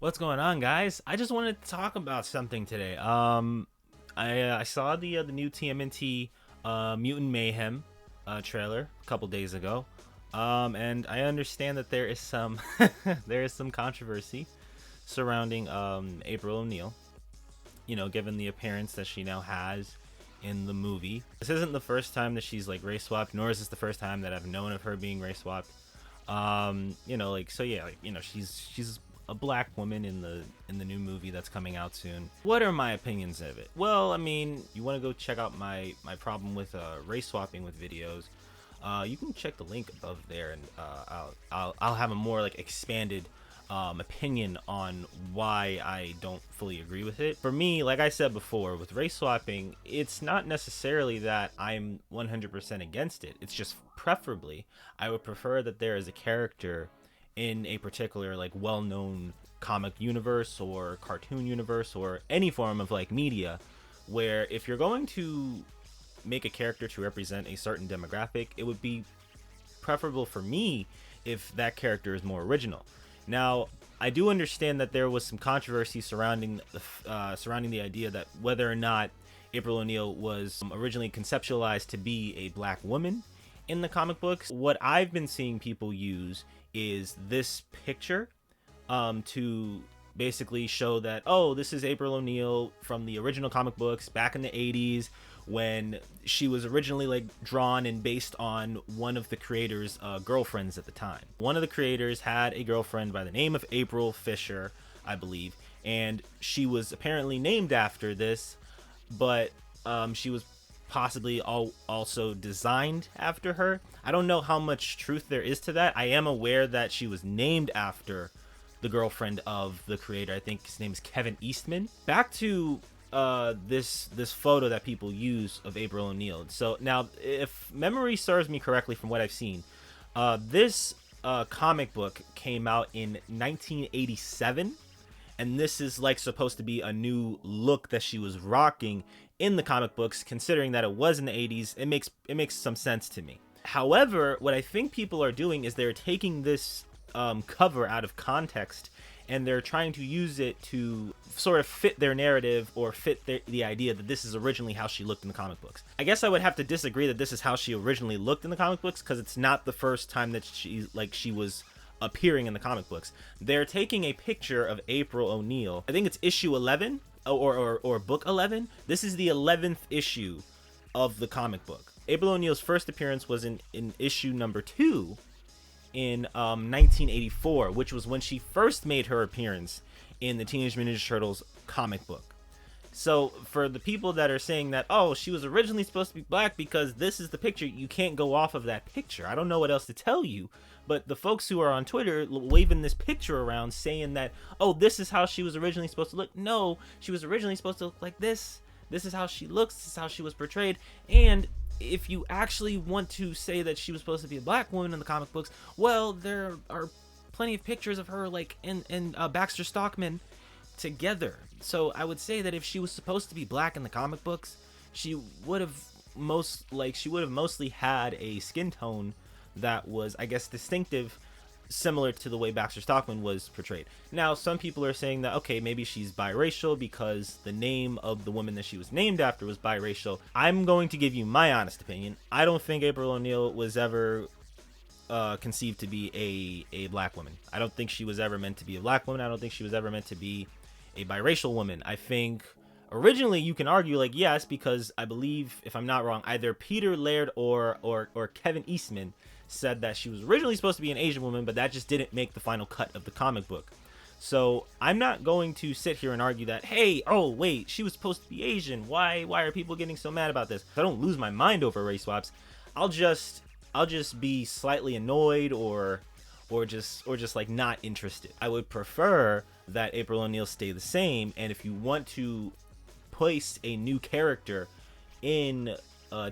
What's going on, guys? I just wanted to talk about something today. I saw the new TMNT Mutant Mayhem trailer a couple days ago, and I understand that there is some there is some controversy surrounding April O'Neil. You know, given the appearance that she now has in the movie. This isn't the first time that she's like race swapped, nor is this the first time that I've known of her being race swapped. She's a black woman in the new movie that's coming out soon. What are my opinions of it? Well, I mean, you want to go check out my problem with race swapping with videos. You can check the link above there, and I'll have a more like expanded opinion on why I don't fully agree with it. For me, like I said before, with race swapping, it's not necessarily that I'm 100% against it. It's just preferably I would prefer that there is a character in a particular like well-known comic universe or cartoon universe or any form of like media, where if you're going to make a character to represent a certain demographic, it would be preferable for me if that character is more original. Now, I do understand that there was some controversy surrounding the idea that whether or not April O'Neil was originally conceptualized to be a black woman in the comic books. What I've been seeing people use is this picture to basically show that, oh, this is April O'Neil from the original comic books back in the 80s, when she was originally like drawn and based on one of the creators' girlfriends at the time. One of the creators had a girlfriend by the name of April Fisher, I believe, and she was apparently named after this, but she was possibly also designed after her. I don't know how much truth there is to that. I am aware that she was named after the girlfriend of the creator. I think his name is Kevin Eastman. Back to this photo that people use of April O'Neil. So now, if memory serves me correctly from what I've seen, this comic book came out in 1987, and this is like supposed to be a new look that she was rocking in the comic books. Considering that it was in the 80s, it makes some sense to me. However, what I think people are doing is they're taking this cover out of context, and they're trying to use it to sort of fit their narrative or fit the idea that this is originally how she looked in the comic books. I guess I would have to disagree that this is how she originally looked in the comic books, because it's not the first time that she was appearing in the comic books. They're taking a picture of April O'Neil. I think it's issue 11 or book 11. This is the 11th issue of the comic book. April O'Neil's first appearance was in issue number 2 in 1984, which was when she first made her appearance in the Teenage Mutant Ninja Turtles comic book. So for the people that are saying that, oh, she was originally supposed to be black because this is the picture, you can't go off of that picture. I don't know what else to tell you, but the folks who are on Twitter waving this picture around saying that, oh, this is how she was originally supposed to look. No, she was originally supposed to look like this. This is how she looks. This is how she was portrayed. And if you actually want to say that she was supposed to be a black woman in the comic books, well, there are plenty of pictures of her like in Baxter Stockman together. So I would say that if she was supposed to be black in the comic books, she would have mostly had a skin tone that was, I guess, distinctive, similar to the way Baxter Stockman was portrayed. Now, some people are saying that, okay, maybe she's biracial because the name of the woman that she was named after was biracial. I'm going to give you my honest opinion. I don't think April O'Neil was ever conceived to be a black woman. I don't think she was ever meant to be a black woman. I don't think she was ever meant to be a biracial woman. I think originally you can argue like, yes, because I believe, if I'm not wrong, either Peter Laird or Kevin Eastman said that she was originally supposed to be an Asian woman, but that just didn't make the final cut of the comic book. So I'm not going to sit here and argue that, hey, oh wait, she was supposed to be Asian. Why are people getting so mad about this? I don't lose my mind over race swaps. I'll just be slightly annoyed or just like not interested. I would prefer that April O'Neil stay the same, and if you want to place a new character in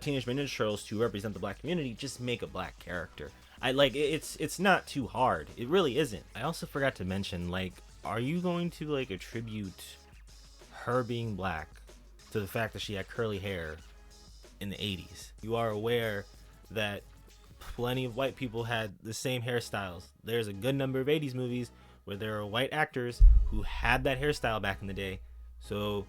Teenage Mutant Ninja Turtles to represent the black community, just make a black character. I like it's not too hard. It really isn't. I also forgot to mention, like, are you going to like attribute her being black to the fact that she had curly hair in the 80s? You are aware that plenty of white people had the same hairstyles. There's a good number of 80s movies where there are white actors who had that hairstyle back in the day. So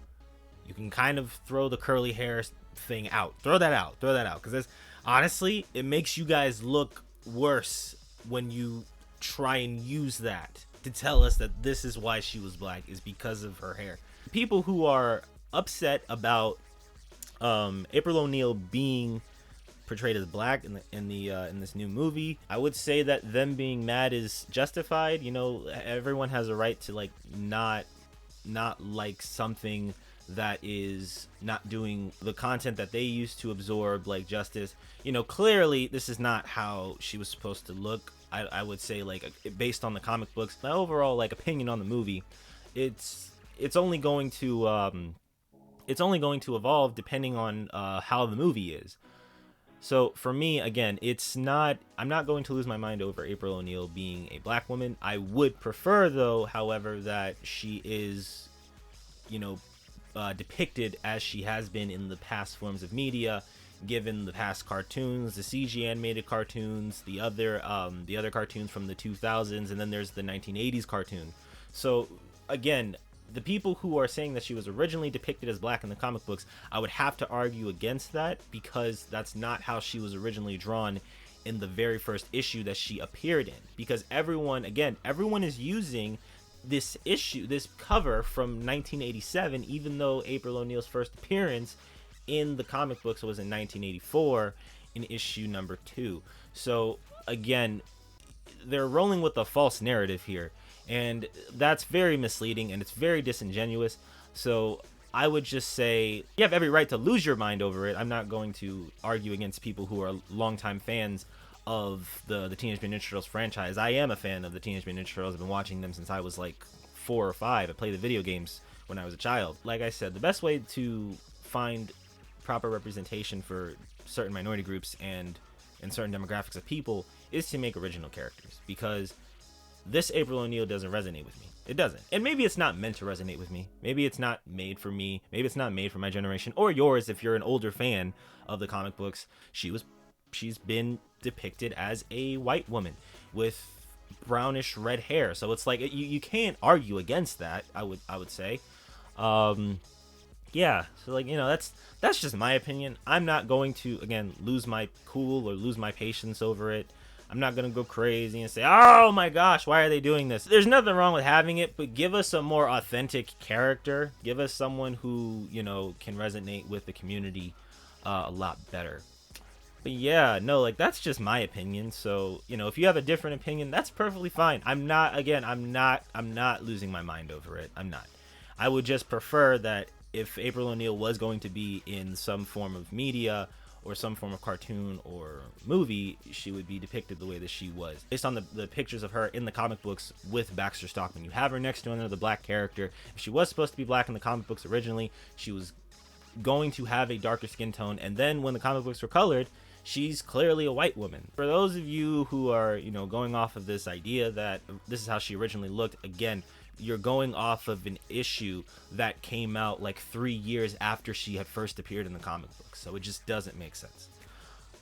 you can kind of throw the curly hair thing out. Throw that out. Because honestly, it makes you guys look worse when you try and use that to tell us that this is why she was black, is because of her hair. People who are upset about April O'Neil being portrayed as black in this new movie, I would say that them being mad is justified. You know, everyone has a right to like not like something that is not doing the content that they used to absorb, like Justice. You know, clearly this is not how she was supposed to look. I would say, like, based on the comic books, my overall like opinion on the movie, it's only going to evolve depending on how the movie is. So for me, again, I'm not going to lose my mind over April O'Neil being a black woman. I would prefer, though, however, that she is, you know, depicted as she has been in the past forms of media, given the past cartoons, the CG animated cartoons, the other cartoons from the 2000s, and then there's the 1980s cartoon. So again, the people who are saying that she was originally depicted as black in the comic books, I would have to argue against that, because that's not how she was originally drawn in the very first issue that she appeared in. Because everyone is using this cover from 1987, even though April O'Neil's first appearance in the comic books was in 1984 in issue number 2. So again, they're rolling with a false narrative here, and that's very misleading and it's very disingenuous. So I would just say you have every right to lose your mind over it. I'm not going to argue against people who are longtime fans of the Teenage Mutant Ninja Turtles franchise. I am a fan of the Teenage Mutant Ninja Turtles. I've been watching them since I was like 4 or 5. I played the video games when I was a child. Like I said, the best way to find proper representation for certain minority groups and certain demographics of people is to make original characters, because this April O'Neil doesn't resonate with me. It doesn't. And maybe it's not meant to resonate with me. Maybe it's not made for me. Maybe it's not made for my generation or yours if you're an older fan of the comic books. She's been depicted as a white woman with brownish red hair. So it's like you can't argue against that, I would say. Yeah, so like, you know, that's just my opinion. I'm not going to, again, lose my cool or lose my patience over it. I'm not going to go crazy and say, oh my gosh, why are they doing this? There's nothing wrong with having it, but give us a more authentic character. Give us someone who, you know, can resonate with the community a lot better. But yeah, no, like, that's just my opinion. So, you know, if you have a different opinion, that's perfectly fine. I'm not losing my mind over it. I'm not. I would just prefer that if April O'Neil was going to be in some form of media or some form of cartoon or movie, she would be depicted the way that she was. Based on the pictures of her in the comic books with Baxter Stockman. You have her next to another black character. If she was supposed to be black in the comic books originally, she was going to have a darker skin tone. And then when the comic books were colored, she's clearly a white woman. For those of you who are, you know, going off of this idea that this is how she originally looked, again, you're going off of an issue that came out like 3 years after she had first appeared in the comic book, so it just doesn't make sense.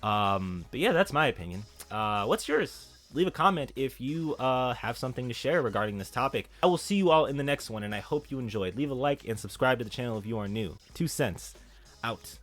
But yeah, that's my opinion. What's yours? Leave a comment if you have something to share regarding this topic. I will see you all in the next one, and I hope you enjoyed. Leave a like and subscribe to the channel if you are new. 2 cents out.